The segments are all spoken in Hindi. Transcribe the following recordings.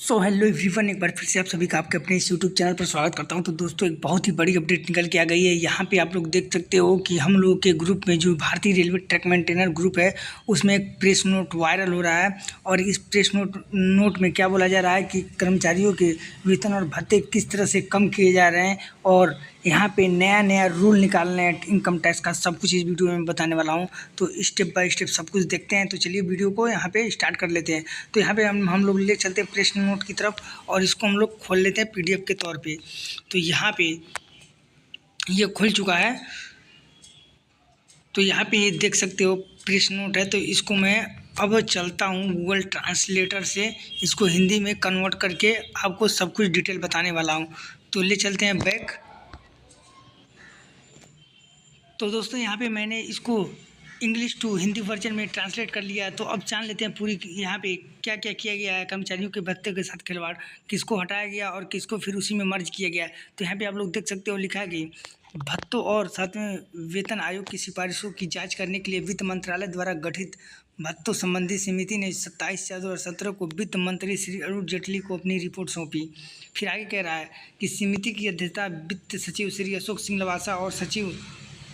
सो हेलो एवरीवन, एक बार फिर से आप सभी का आपके अपने इस यूट्यूब चैनल पर स्वागत करता हूं। तो दोस्तों, एक बहुत ही बड़ी अपडेट निकल के आ गई है। यहां पे आप लोग देख सकते हो कि हम लोगों के ग्रुप में जो भारतीय रेलवे ट्रैक मेंटेनर ग्रुप है उसमें एक प्रेस नोट वायरल हो रहा है। और इस प्रेस नोट में क्या बोला जा रहा है कि कर्मचारियों के वेतन और भत्ते किस तरह से कम किए जा रहे हैं और यहाँ पे नया नया रूल निकालना है इनकम टैक्स का। सब कुछ इस वीडियो में बताने वाला हूँ, तो स्टेप बाय स्टेप सब कुछ देखते हैं। तो चलिए वीडियो को यहाँ पे स्टार्ट कर लेते हैं। तो यहाँ पे हम लोग ले चलते हैं प्रेस नोट की तरफ और इसको हम लोग खोल लेते हैं पीडीएफ के तौर पे। तो यहाँ पे ये खुल चुका है। तो यहाँ पे ये देख सकते हो प्रेस नोट है। तो इसको मैं अब चलता हूँ गूगल ट्रांसलेटर से, इसको हिंदी में कन्वर्ट करके आपको सब कुछ डिटेल बताने वाला हूँ। तो ले चलते हैं बैक। तो दोस्तों, यहाँ पे मैंने इसको इंग्लिश टू हिंदी वर्जन में ट्रांसलेट कर लिया। तो अब जान लेते हैं पूरी यहाँ पे क्या क्या किया गया है। कर्मचारियों के भत्ते के साथ खिलवाड़, किसको हटाया गया और किसको फिर उसी में मर्ज किया गया। तो यहाँ पे आप लोग देख सकते हो लिखा है कि भत्तों और साथ में वेतन आयोग की सिफारिशों की जांच करने के लिए वित्त मंत्रालय द्वारा गठित भत्तों संबंधी समिति ने 27/4/2017 को वित्त मंत्री श्री अरुण जेटली को अपनी रिपोर्ट सौंपी। फिर आगे कह रहा है कि समिति की अध्यक्षता वित्त सचिव श्री अशोक सिंह लवासा और सचिव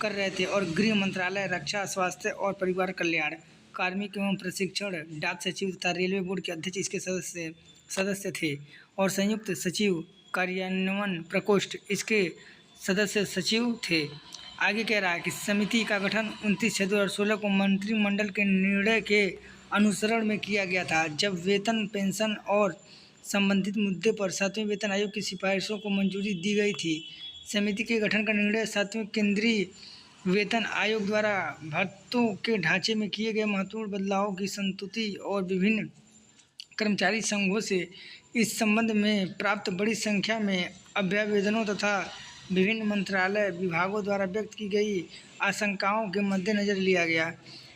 कर रहे थे और गृह मंत्रालय, रक्षा, स्वास्थ्य और परिवार कल्याण, कार्मिक एवं प्रशिक्षण, डाक सचिव तथा रेलवे बोर्ड के अध्यक्ष इसके सदस्य थे और संयुक्त सचिव कार्यान्वयन प्रकोष्ठ इसके सदस्य सचिव थे। आगे कह रहा है कि समिति का गठन 29/6/2016 को मंत्रिमंडल के निर्णय के अनुसरण में किया गया था, जब वेतन, पेंशन और संबंधित मुद्दे पर 7वें वेतन आयोग की सिफारिशों को मंजूरी दी गई थी। समिति के गठन का निर्णय 7वें केंद्रीय वेतन आयोग द्वारा भत्तों के ढांचे में किए गए महत्वपूर्ण बदलावों की संतुति और विभिन्न कर्मचारी संघों से इस संबंध में प्राप्त बड़ी संख्या में अभ्यावेदनों तथा विभिन्न मंत्रालय विभागों द्वारा व्यक्त की गई आशंकाओं के मद्देनजर लिया गया।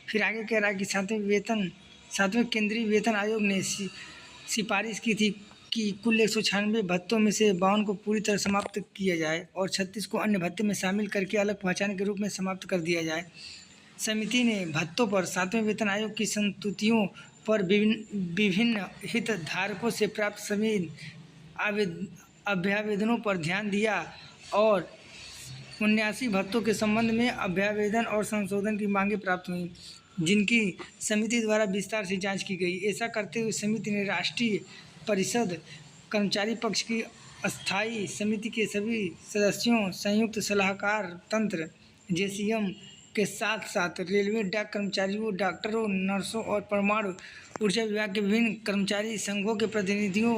फिर आगे कह रहा है कि 7वें केंद्रीय वेतन आयोग ने सिफारिश की थी कि कुल 196 भत्तों में से 52 को पूरी तरह समाप्त किया जाए और 36 को अन्य भत्ते में शामिल करके अलग पहचान के रूप में समाप्त कर दिया जाए। समिति ने भत्तों पर 7वें वेतन आयोग की संस्तुतियों पर विभिन्न हितधारकों से प्राप्त सभी अभ्यावेदनों पर ध्यान दिया और 79 भत्तों के संबंध में अभ्यावेदन और संशोधन की मांगें प्राप्त हुई, जिनकी समिति द्वारा विस्तार से जांच की गई। ऐसा करते हुए समिति ने राष्ट्रीय परिषद, कर्मचारी पक्ष की अस्थायी समिति के सभी सदस्यों, संयुक्त सलाहकार तंत्र जेसीएम के साथ साथ रेलवे डाक कर्मचारियों, डॉक्टरों, नर्सों और परमाणु ऊर्जा विभाग के विभिन्न कर्मचारी संघों के प्रतिनिधियों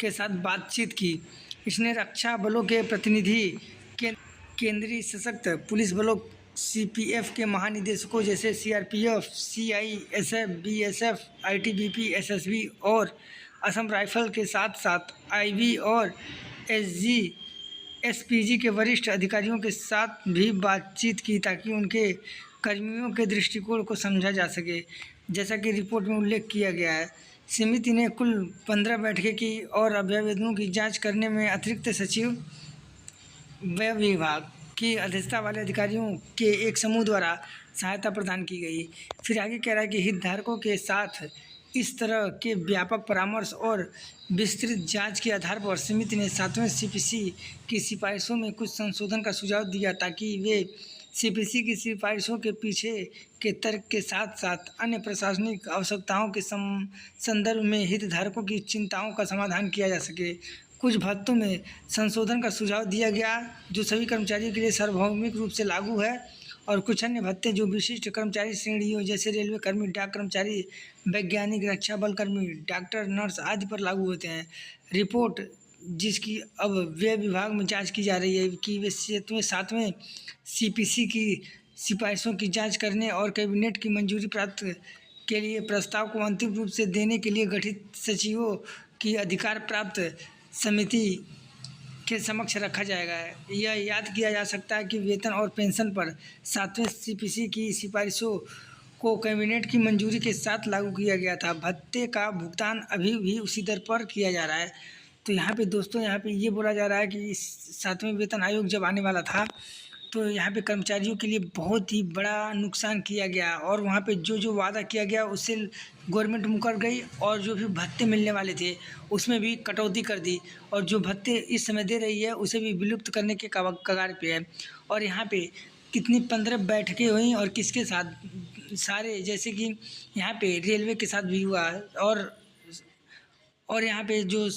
के साथ बातचीत की। इसने रक्षा बलों के प्रतिनिधि, केंद्रीय सशस्त्र पुलिस बलों सीपीएफ के महानिदेशकों जैसे CRPF, CISF, BSF, ITBP, SSB और असम राइफल के साथ साथ आईबी और एसपीजी के वरिष्ठ अधिकारियों के साथ भी बातचीत की, ताकि उनके कर्मियों के दृष्टिकोण को समझा जा सके। जैसा कि रिपोर्ट में उल्लेख किया गया है, समिति ने कुल 15 बैठकें की और अभ्यावेदनों की जांच करने में अतिरिक्त सचिव, व्यय विभाग की अध्यक्षता वाले अधिकारियों के एक समूह द्वारा सहायता प्रदान की गई। फिर आगे कह रहा है कि हितधारकों के साथ इस तरह के व्यापक परामर्श और विस्तृत जांच के आधार पर समिति ने 7वें सीपीसी की सिफारिशों में कुछ संशोधन का सुझाव दिया, ताकि वे सीपीसी की सिफारिशों के पीछे के तर्क के साथ साथ अन्य प्रशासनिक आवश्यकताओं के संदर्भ में हितधारकों की चिंताओं का समाधान किया जा सके। कुछ भत्तों में संशोधन का सुझाव दिया गया जो सभी कर्मचारियों के लिए सार्वभौमिक रूप से लागू है, और कुछ अन्य भत्ते जो विशिष्ट कर्मचारी श्रेणियों जैसे रेलवे कर्मी, डाक कर्मचारी, वैज्ञानिक, रक्षा बल कर्मी, डॉक्टर, नर्स आदि पर लागू होते हैं। रिपोर्ट, जिसकी अब व्यय विभाग में जांच की जा रही है, कि वे 7वें सीपीसी की सिफारिशों की जांच करने और कैबिनेट की मंजूरी प्राप्त के लिए प्रस्ताव को अंतिम रूप से देने के लिए गठित सचिवों की अधिकार प्राप्त समिति के समक्ष रखा जाएगा। यह याद किया जा सकता है कि वेतन और पेंशन पर 7वें सीपीसी की सिफारिशों को कैबिनेट की मंजूरी के साथ लागू किया गया था। भत्ते का भुगतान अभी भी उसी दर पर किया जा रहा है। तो यहाँ पे दोस्तों, यहाँ पे ये बोला जा रहा है कि 7वें वेतन आयोग जब आने वाला था तो यहाँ पे कर्मचारियों के लिए बहुत ही बड़ा नुकसान किया गया और वहाँ पे जो वादा किया गया उससे गवर्नमेंट मुकर गई और जो भी भत्ते मिलने वाले थे उसमें भी कटौती कर दी और जो भत्ते इस समय दे रही है उसे भी विलुप्त करने के कगार पे है। और यहाँ पे कितनी 15 बैठकें हुई और किसके साथ, सारे जैसे कि यहाँ पे रेलवे के साथ भी हुआ और यहाँ पे जो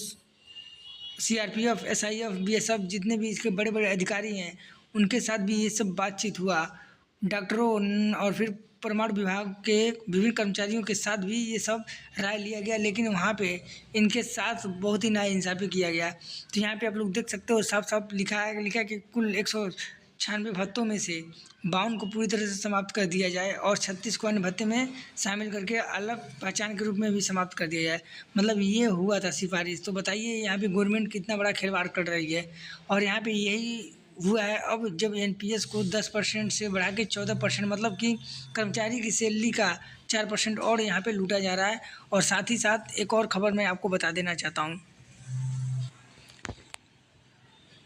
सीआरपीएफ, एसआईएफ, बीएसएफ जितने भी इसके बड़े बड़े अधिकारी हैं उनके साथ भी ये सब बातचीत हुआ। डॉक्टरों और फिर परमाणु विभाग के विभिन्न कर्मचारियों के साथ भी ये सब राय लिया गया, लेकिन वहाँ पे इनके साथ बहुत ही नाइंसाफ़ी किया गया। तो यहाँ पे आप लोग देख सकते हो साफ साफ लिखा है कि कुल 196 भत्तों में से 52 को पूरी तरह से समाप्त कर दिया जाए और 36 को अन्य भत्ते में शामिल करके अलग पहचान के रूप में भी समाप्त कर दिया जाए। मतलब ये हुआ था सिफारिश। तो बताइए यहाँ पे गवर्नमेंट कितना बड़ा खिलवाड़ कर रही है। और यहाँ पे यही हुआ है अब जब एनपीएस को 10% से बढ़ा के 14%, मतलब कि कर्मचारी की सैलरी का 4% और यहाँ पे लूटा जा रहा है। और साथ ही साथ एक और खबर मैं आपको बता देना चाहता हूँ।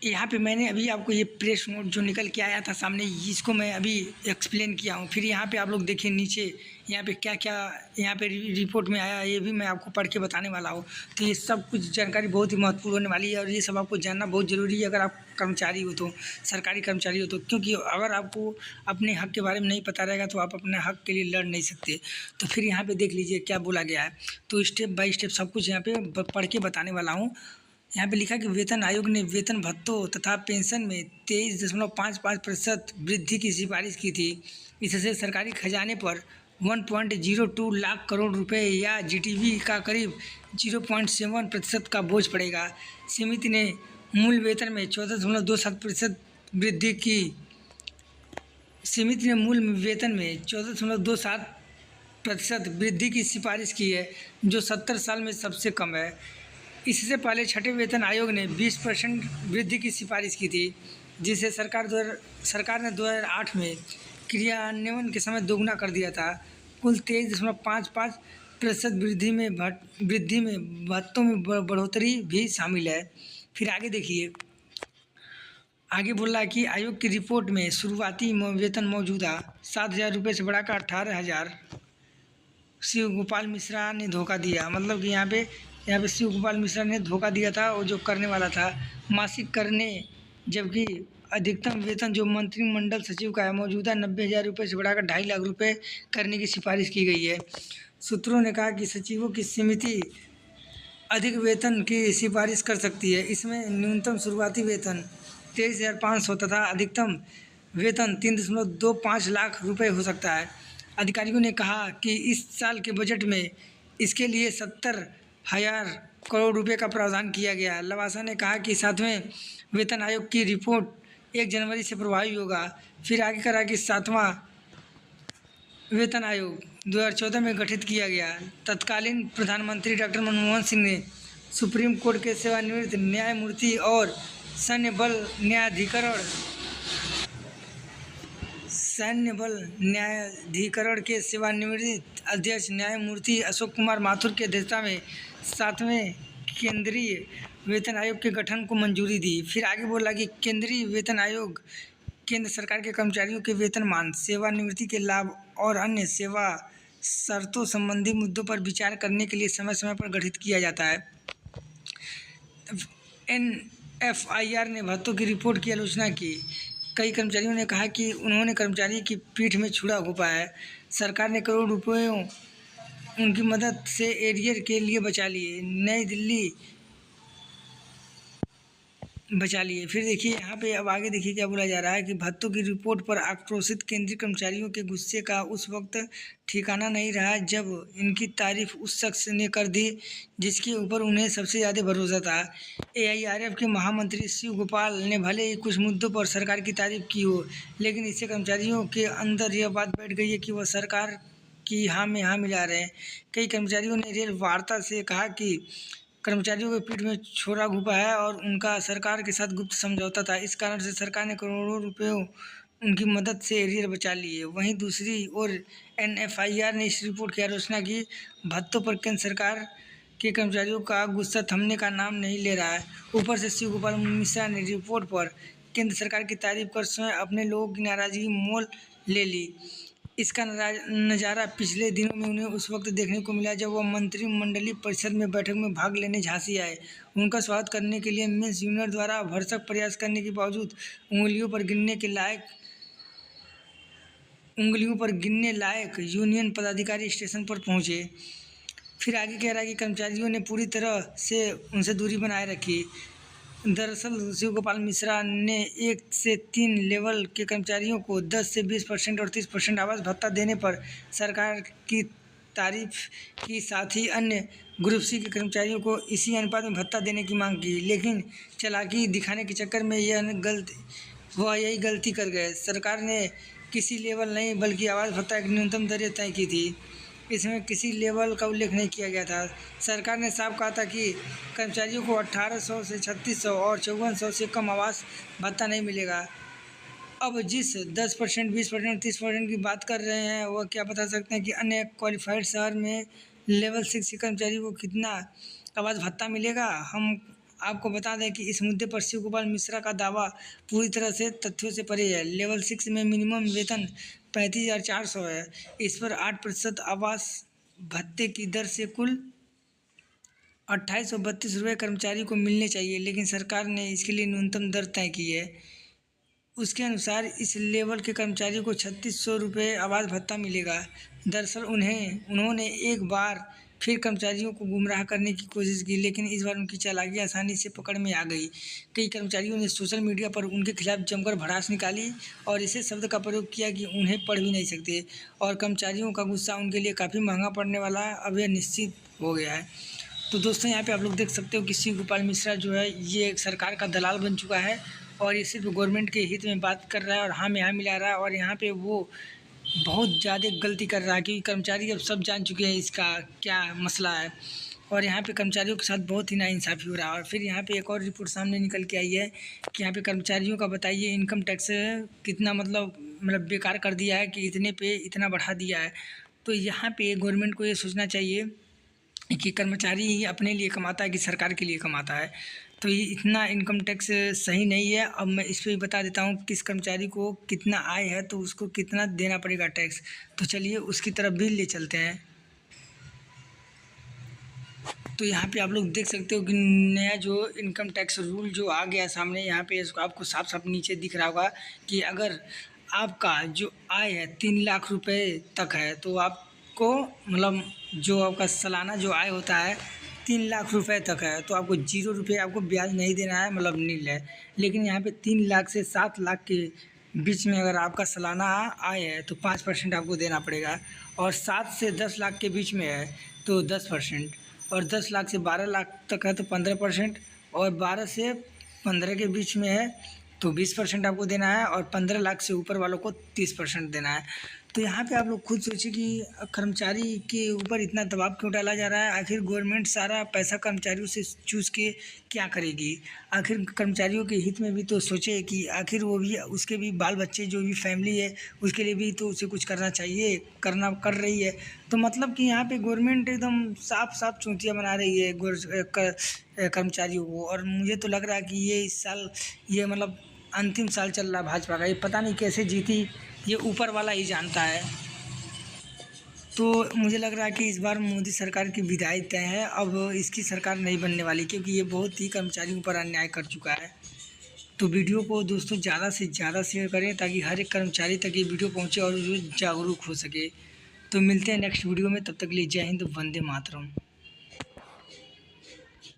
यहाँ पे मैंने अभी आपको ये प्रेस नोट जो निकल के आया था सामने, इसको मैं अभी एक्सप्लेन किया हूँ। फिर यहाँ पे आप लोग देखिए नीचे यहाँ पे क्या क्या यहाँ पे रिपोर्ट में आया, ये भी मैं आपको पढ़ के बताने वाला हूँ। तो ये सब कुछ जानकारी बहुत ही महत्वपूर्ण होने वाली है और ये सब आपको जानना बहुत ज़रूरी है अगर आप कर्मचारी हो तो, सरकारी कर्मचारी हो तो। क्योंकि अगर आपको अपने हक़ के बारे में नहीं पता रहेगा तो आप अपने हक़ के लिए लड़ नहीं सकते। तो फिर यहाँ पर देख लीजिए क्या बोला गया है। तो स्टेप बाय स्टेप सब कुछ यहाँ पर पढ़ के बताने वाला हूँ। यहाँ पे लिखा कि वेतन आयोग ने वेतन भत्तों तथा पेंशन में 23.55% वृद्धि की सिफारिश की थी। इससे सरकारी खजाने पर 1.02 लाख करोड़ रुपए या जीडीपी का करीब 0.7% का बोझ पड़ेगा। समिति ने मूल वेतन में 14.27% वृद्धि की समिति ने मूल वेतन में 14.27% वृद्धि की सिफारिश की है, जो 70 साल में सबसे कम है। इससे पहले छठे वेतन आयोग ने 20% वृद्धि की सिफारिश की थी, जिसे सरकार ने 2008 में क्रियान्वयन के समय दोगुना कर दिया था। कुल 23.55% वृद्धि में भत्तों में बढ़ोतरी भी शामिल है। फिर आगे देखिए, आगे बोल रहा है कि आयोग की रिपोर्ट में शुरुआती वेतन मौजूदा 7,000 रुपये से बढ़ाकर 18,000। शिव गोपाल मिश्रा ने धोखा दिया। मतलब कि यहाँ पे शिव गोपाल मिश्रा ने धोखा दिया था और जो करने वाला था मासिक करने, जबकि अधिकतम वेतन जो मंत्रिमंडल सचिव का है मौजूदा 90,000 रुपये से बढ़ाकर 2.5 लाख रुपये करने की सिफारिश की गई है। सूत्रों ने कहा कि सचिवों की समिति अधिक वेतन की सिफारिश कर सकती है। इसमें न्यूनतम शुरुआती वेतन 23,500 तथा अधिकतम वेतन 3.25 लाख रुपये हो सकता है। अधिकारियों ने कहा कि इस साल के बजट में इसके लिए 70,000 करोड़ रुपए का प्रावधान किया गया। लवासा ने कहा कि 7वें वेतन आयोग की रिपोर्ट 1 जनवरी से प्रभावी होगा। फिर आगे कहा कि 7वां वेतन आयोग 2014 में गठित किया गया। तत्कालीन प्रधानमंत्री डॉक्टर मनमोहन सिंह ने सुप्रीम कोर्ट के सेवानिवृत्त न्यायमूर्ति और सैन्य बल न्यायाधिकरण के सेवानिवृत्त अध्यक्ष न्यायमूर्ति अशोक कुमार माथुर की अध्यक्षता में 7वें केंद्रीय वेतन आयोग के गठन को मंजूरी दी। फिर आगे बोला कि केंद्रीय वेतन आयोग केंद्र सरकार के कर्मचारियों के वेतनमान, सेवानिवृत्ति के लाभ और अन्य सेवा शर्तों संबंधी मुद्दों पर विचार करने के लिए समय समय पर गठित किया जाता है। एनएफआईआर ने भत्तों की रिपोर्ट की आलोचना की। कई कर्मचारियों ने कहा कि उन्होंने कर्मचारी की पीठ में छुरा घोंपा है। सरकार ने करोड़ रुपयों उनकी मदद से एरियर के लिए बचा लिए। नई दिल्ली बचा लिए। फिर देखिए यहाँ पे अब आगे देखिए क्या बोला जा रहा है कि भत्तों की रिपोर्ट पर आक्रोशित केंद्रीय कर्मचारियों के गुस्से का उस वक्त ठिकाना नहीं रहा जब इनकी तारीफ उस शख्स ने कर दी जिसके ऊपर उन्हें सबसे ज़्यादा भरोसा था। एआईआरएफ के महामंत्री शिव गोपाल ने भले ही कुछ मुद्दों पर सरकार की तारीफ की हो, लेकिन इससे कर्मचारियों के अंदर यह बात बैठ गई है कि वह सरकार की हाँ में हाँ मिला रहे हैं। कई कर्मचारियों ने रेल वार्ता से कहा कि कर्मचारियों के पीठ में छुरा घोंपा है और उनका सरकार के साथ गुप्त समझौता था। इस कारण से सरकार ने करोड़ों रुपयों उनकी मदद से एरियर बचा लिए। वहीं दूसरी ओर एनएफआईआर ने इस रिपोर्ट की आलोचना की। भत्तों पर केंद्र सरकार के कर्मचारियों का गुस्सा थमने का नाम नहीं ले रहा है। ऊपर से शिव गोपाल मिश्रा ने रिपोर्ट पर केंद्र सरकार की तारीफ कर स्वयं अपने लोगों की नाराजगी मोल ले ली। इसका नज़ारा पिछले दिनों में उन्हें उस वक्त देखने को मिला जब वह मंत्रिमंडलीय परिषद में बैठक में भाग लेने झांसी आए। उनका स्वागत करने के लिए मिस यूनिवर्स द्वारा भरसक प्रयास करने के बावजूद उंगलियों पर गिनने लायक यूनियन पदाधिकारी स्टेशन पर पहुंचे। फिर आगे कह रहा है कि कर्मचारियों ने पूरी तरह से उनसे दूरी बनाए रखी। दरअसल शिव गोपाल मिश्रा ने 1 से 3 लेवल के कर्मचारियों को 10 से 20% और 30% आवास भत्ता देने पर सरकार की तारीफ की, साथ ही अन्य ग्रुप सी के कर्मचारियों को इसी अनुपात में भत्ता देने की मांग की। लेकिन चालाकी दिखाने के चक्कर में यही गलती कर गए। सरकार ने किसी लेवल नहीं बल्कि आवास भत्ता की न्यूनतम दरें तय की थी। इसमें किसी लेवल का उल्लेख नहीं किया गया था। सरकार ने साफ कहा था कि कर्मचारियों को 1800 से 3600 और 5400 से कम आवास भत्ता नहीं मिलेगा। अब जिस 10%, 20%, 30% की बात कर रहे हैं, वह क्या बता सकते हैं कि अन्य क्वालिफाइड शहर में लेवल 6 के कर्मचारी को कितना आवास भत्ता मिलेगा? हम आपको बता दें कि इस मुद्दे पर शिव गोपाल मिश्रा का दावा पूरी तरह से तथ्यों से परे है। लेवल 6 में मिनिमम वेतन 35,400 है। इस पर 8% आवास भत्ते की दर से कुल 2832 रुपये कर्मचारी को मिलने चाहिए, लेकिन सरकार ने इसके लिए न्यूनतम दर तय की है। उसके अनुसार इस लेवल के कर्मचारी को 3600 रुपये आवास भत्ता मिलेगा। दरअसल उन्होंने एक बार फिर कर्मचारियों को गुमराह करने की कोशिश की, लेकिन इस बार उनकी चालाकी आसानी से पकड़ में आ गई। कई कर्मचारियों ने सोशल मीडिया पर उनके खिलाफ जमकर भड़ास निकाली और ऐसे शब्द का प्रयोग किया कि उन्हें पढ़ भी नहीं सकते, और कर्मचारियों का गुस्सा उनके लिए काफ़ी महंगा पड़ने वाला अब यह निश्चित हो गया है। तो दोस्तों, यहाँ पे आप लोग देख सकते हो कि शिव गोपाल मिश्रा जो है ये सरकार का दलाल बन चुका है और ये सिर्फ गवर्नमेंट के हित में बात कर रहा है और हाँ में हाँ मिला रहा है, और यहाँ पे वो बहुत ज़्यादा गलती कर रहा है क्योंकि कर्मचारी अब सब जान चुके हैं इसका क्या मसला है, और यहाँ पे कर्मचारियों के साथ बहुत ही नाइंसाफ़ी हो रहा है। और फिर यहाँ पे एक और रिपोर्ट सामने निकल के आई है कि यहाँ पे कर्मचारियों का बताइए इनकम टैक्स कितना मतलब बेकार कर दिया है कि इतने पे इतना बढ़ा दिया है। तो यहाँ पे गवर्नमेंट को ये सोचना चाहिए कि कर्मचारी ही अपने लिए कमाता है कि सरकार के लिए कमाता है। तो ये इतना इनकम टैक्स सही नहीं है। अब मैं इस पर भी बता देता हूँ किस कर्मचारी को कितना आय है तो उसको कितना देना पड़ेगा टैक्स। तो चलिए उसकी तरफ भी ले चलते हैं। तो यहाँ पे आप लोग देख सकते हो कि नया जो इनकम टैक्स रूल जो आ गया सामने, यहाँ पे इसको आपको साफ साफ नीचे दिख रहा होगा कि अगर आपका जो आय है 3 लाख रुपए तक है तो आपको मतलब जो आपका सालाना जो आय होता है 3 लाख रुपए तक है तो आपको 0 रुपये आपको ब्याज नहीं देना है, मतलब नील है। लेकिन यहाँ पे 3 लाख से 7 लाख के बीच में अगर आपका सालाना आय है तो 5% आपको देना पड़ेगा, और 7 से 10 लाख के बीच में है तो 10%, और 10 लाख से 12 लाख तक है तो 15%, और 12 से 15 के बीच में है तो 20% आपको देना है, और 15 लाख से ऊपर वालों को 30% देना है। तो यहाँ पे आप लोग खुद सोचिए कि कर्मचारी के ऊपर इतना दबाव क्यों डाला जा रहा है। आखिर गवर्नमेंट सारा पैसा कर्मचारियों से चूस के क्या करेगी? आखिर कर्मचारियों के हित में भी तो सोचे कि आखिर वो भी उसके भी बाल बच्चे जो भी फैमिली है उसके लिए भी तो उसे कुछ करना चाहिए, कर रही है। तो मतलब कि यहाँ पे गवर्नमेंट एकदम साफ साफ चूतिया बना रही है कर्मचारियों को। और मुझे तो लग रहा है कि ये इस साल ये मतलब अंतिम साल चल रहा भाजपा का, ये पता नहीं कैसे जीती, ये ऊपर वाला ही जानता है। तो मुझे लग रहा है कि इस बार मोदी सरकार की विदाई तय है, अब इसकी सरकार नहीं बनने वाली क्योंकि ये बहुत ही कर्मचारियों पर अन्याय कर चुका है। तो वीडियो को दोस्तों ज़्यादा से ज़्यादा शेयर करें ताकि हर एक कर्मचारी तक ये वीडियो पहुँचे और वो जागरूक हो सके। तो मिलते हैं नेक्स्ट वीडियो में, तब तक के लिए जय हिंद, वंदे मातरम।